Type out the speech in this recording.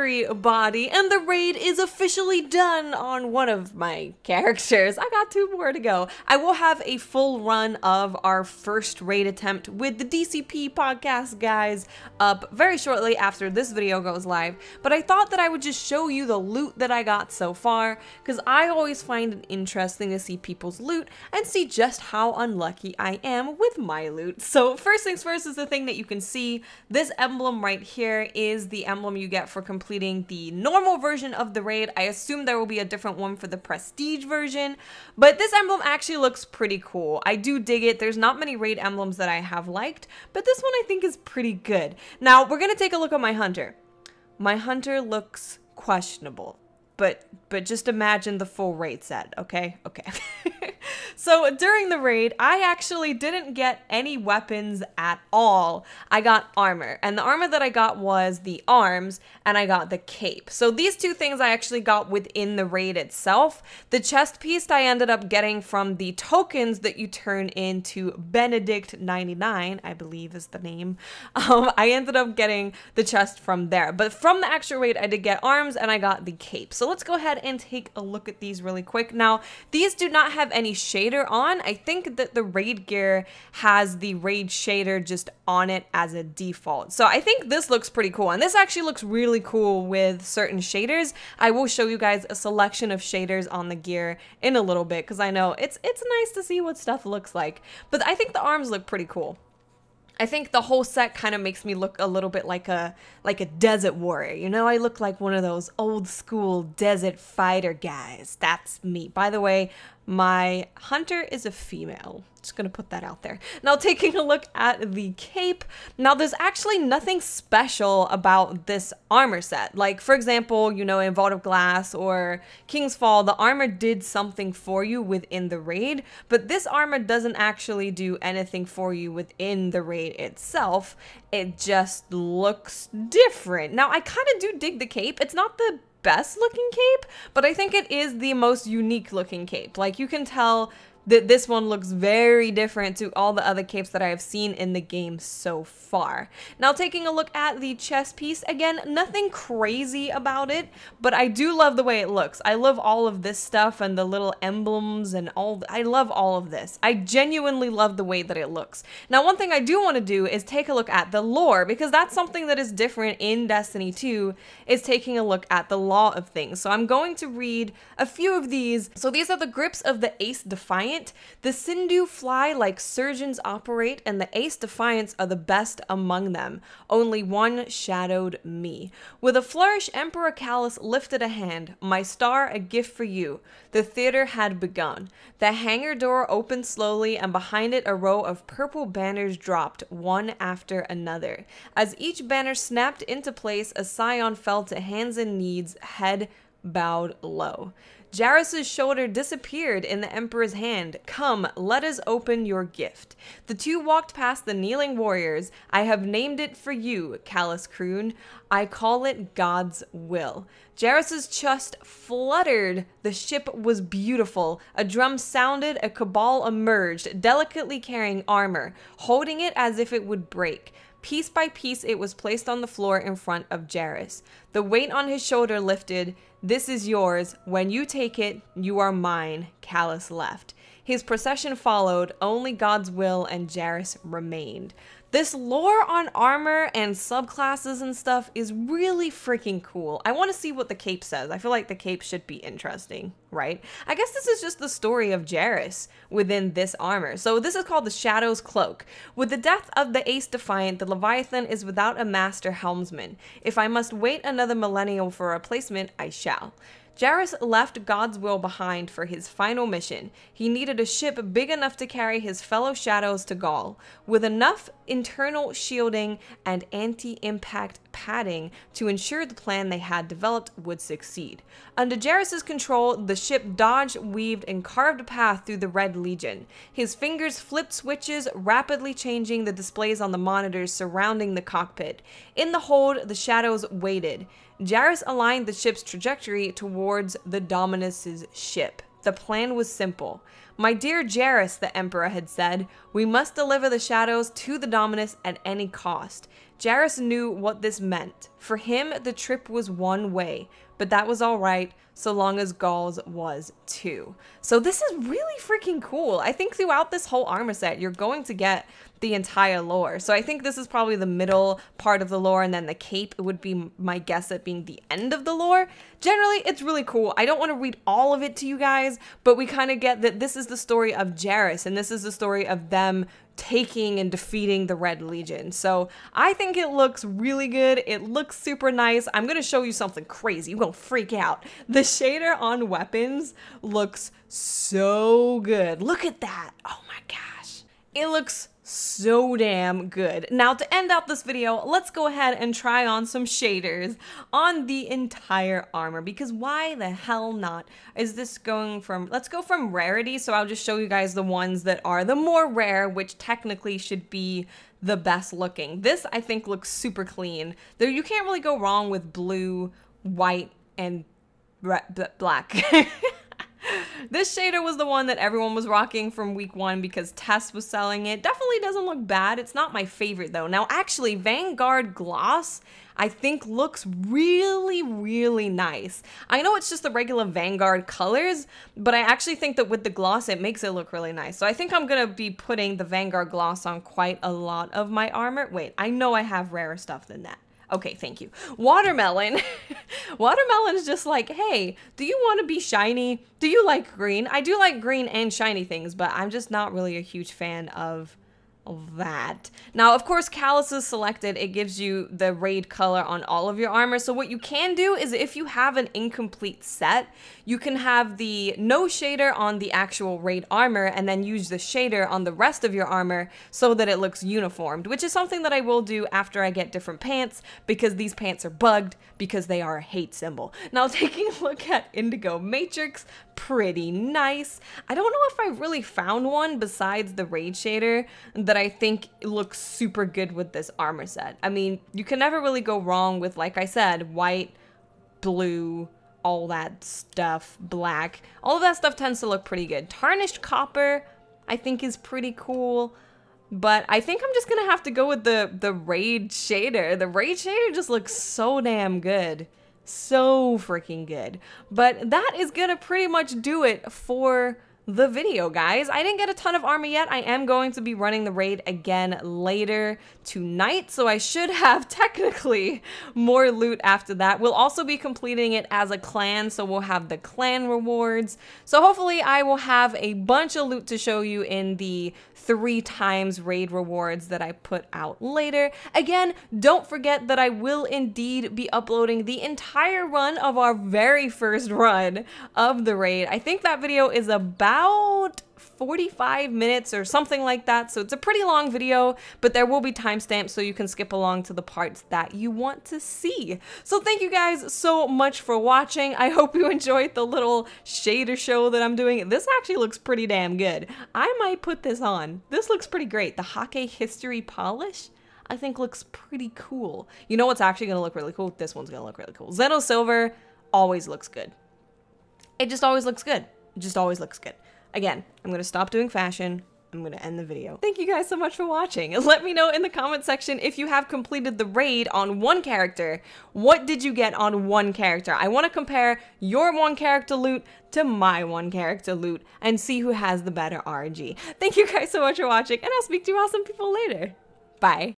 everybody, and the raid is officially done on one of my characters. I got 2 more to go. I will have a full run of our first raid attempt with the DCP podcast guys up very shortly after this video goes live, but I thought that I would just show you the loot that I got so far, because I always find it interesting to see people's loot and see just how unlucky I am with my loot. So first things first is the thing that you can see. This emblem right here is the emblem you get for completing the normal version of the raid. I assume there will be a different one for the prestige version, but this emblem actually looks pretty cool. I do dig it. There's not many raid emblems that I have liked, but this one I think is pretty good. Now we're gonna take a look at my hunter. My hunter looks questionable, but just imagine the full raid set, okay? Okay. So during the raid, I actually didn't get any weapons at all. I got armor, and the armor that I got was the arms, and I got the cape. So these 2 things I actually got within the raid itself. The chest piece I ended up getting from the tokens that you turn into Benedict 99, I believe is the name. I ended up getting the chest from there, but from the actual raid, I did get arms and I got the cape. So let's go ahead and take a look at these really quick. Now, these do not have any shader on. I think that the raid gear has the raid shader just on it as a default. So I think this looks pretty cool, and this actually looks really cool with certain shaders. I will show you guys a selection of shaders on the gear in a little bit, because I know it's nice to see what stuff looks like, but I think the arms look pretty cool. I think the whole set kind of makes me look a little bit like a desert warrior. You know, I look like one of those old school desert fighter guys. That's me. By the way, my hunter is a female. Just gonna put that out there. Now taking a look at the cape. Now there's actually nothing special about this armor set. Like for example, you know, in Vault of Glass or King's Fall, the armor did something for you within the raid, but this armor doesn't actually do anything for you within the raid itself. It just looks different. Now I kind of do dig the cape. It's not the best looking cape, but I think it is the most unique looking cape. Like you can tell that this one looks very different to all the other capes that I have seen in the game so far. Now taking a look at the chest piece, again, nothing crazy about it, but I do love the way it looks. I love all of this stuff and the little emblems and I love all of this. I genuinely love the way that it looks. Now one thing I do want to do is take a look at the lore, because that's something that is different in Destiny 2, is taking a look at the law of things. So I'm going to read a few of these. So these are the grips of the ACE-DEFIANT. The Sindhu fly like surgeons operate, and the ACE-DEFIANTs are the best among them. Only one shadowed me. With a flourish, Emperor Calus lifted a hand. My star, a gift for you. The theater had begun. The hangar door opened slowly, and behind it a row of purple banners dropped, one after another. As each banner snapped into place, a scion fell to hands and knees, head bowed low. Jairus' shoulder disappeared in the Emperor's hand. Come, let us open your gift. The 2 walked past the kneeling warriors. I have named it for you, Calus crooned. I call it God's will. Jairus' chest fluttered. The ship was beautiful. A drum sounded, a cabal emerged, delicately carrying armor, holding it as if it would break. Piece by piece, it was placed on the floor in front of Jairus. The weight on his shoulder lifted. This is yours. When you take it, you are mine. Calus left. His procession followed. Only God's will and Jairus remained. This lore on armor and subclasses and stuff is really freaking cool. I want to see what the cape says. I feel like the cape should be interesting, right? I guess this is just the story of Jairus within this armor. So this is called the Shadow's Cloak. With the death of the ACE-DEFIANT, the Leviathan is without a master helmsman. If I must wait another millennium for a replacement, I shall. Jairus left God's will behind for his final mission. He needed a ship big enough to carry his fellow shadows to Gaul, with enough internal shielding and anti-impact padding to ensure the plan they had developed would succeed. Under Jairus' control, the ship dodged, weaved, and carved a path through the Red Legion. His fingers flipped switches, rapidly changing the displays on the monitors surrounding the cockpit. In the hold, the shadows waited. Jairus aligned the ship's trajectory towards the Dominus' ship. The plan was simple. My dear Jairus, the Emperor had said, we must deliver the shadows to the Dominus at any cost. Jarrus knew what this meant. For him, the trip was one way, but that was all right so long as Gaul's was too. So this is really freaking cool. I think throughout this whole armor set, you're going to get the entire lore. So I think this is probably the middle part of the lore, and then the cape would be my guess at being the end of the lore. Generally, it's really cool. I don't want to read all of it to you guys, but we kind of get that this is the story of Jarrus, and this is the story of them taking and defeating the Red Legion. So I think it looks really good. It looks super nice. I'm gonna show you something crazy. You're gonna freak out. The shader on weapons looks so good. Look at that. Oh my gosh. It looks so damn good. Now to end out this video, let's go ahead and try on some shaders on the entire armor, because why the hell not? Is this going from, let's go from rarity, so I'll just show you guys the ones that are the more rare, which technically should be the best looking. This I think looks super clean. There, you can't really go wrong with blue, white, and black. This shader was the one that everyone was rocking from week 1 because Tess was selling it. Definitely doesn't look bad. It's not my favorite though. Now actually, Vanguard Gloss I think looks really, really nice. I know it's just the regular Vanguard colors, but I actually think that with the gloss it makes it look really nice. So I think I'm gonna be putting the Vanguard Gloss on quite a lot of my armor. Wait, I know I have rarer stuff than that. Okay, thank you. Watermelon. Watermelon's just like, hey, do you want to be shiny? Do you like green? I do like green and shiny things, but I'm just not really a huge fan of that. Now, of course, CALUS'S selected, it gives you the raid color on all of your armor. So what you can do is if you have an incomplete set, you can have the no shader on the actual raid armor and then use the shader on the rest of your armor so that it looks uniformed, which is something that I will do after I get different pants, because these pants are bugged because they are a hate symbol. Now, taking a look at Indigo Matrix, pretty nice. I don't know if I really found one besides the raid shader that I think looks super good with this armor set. I mean, you can never really go wrong with, like I said, white, blue, all that stuff, black. All of that stuff tends to look pretty good. Tarnished copper, I think, is pretty cool. But I think I'm just gonna have to go with the raid shader. The raid shader just looks so damn good. So freaking good. But that is gonna pretty much do it for the video, guys. I didn't get a ton of armor yet. I am going to be running the raid again later tonight, so I should have technically more loot after that. We'll also be completing it as a clan, so we'll have the clan rewards. So hopefully I will have a bunch of loot to show you in the 3 times raid rewards that I put out later. Again, don't forget that I will indeed be uploading the entire run of our very first run of the raid. I think that video is about 45 minutes or something like that, so it's a pretty long video, but there will be timestamps so you can skip along to the parts that you want to see. So thank you guys so much for watching. I hope you enjoyed the little shader show that I'm doing. This actually looks pretty damn good. I might put this on. This looks pretty great. The Hake History Polish I think looks pretty cool. You know what's actually gonna look really cool? This one's gonna look really cool. Xeno Silver always looks good. It just always looks good. It just always looks good. Again, I'm going to stop doing fashion. I'm going to end the video. Thank you guys so much for watching. Let me know in the comment section if you have completed the raid on one character. What did you get on one character? I want to compare your one character loot to my one character loot and see who has the better RNG. Thank you guys so much for watching, and I'll speak to you awesome people later. Bye.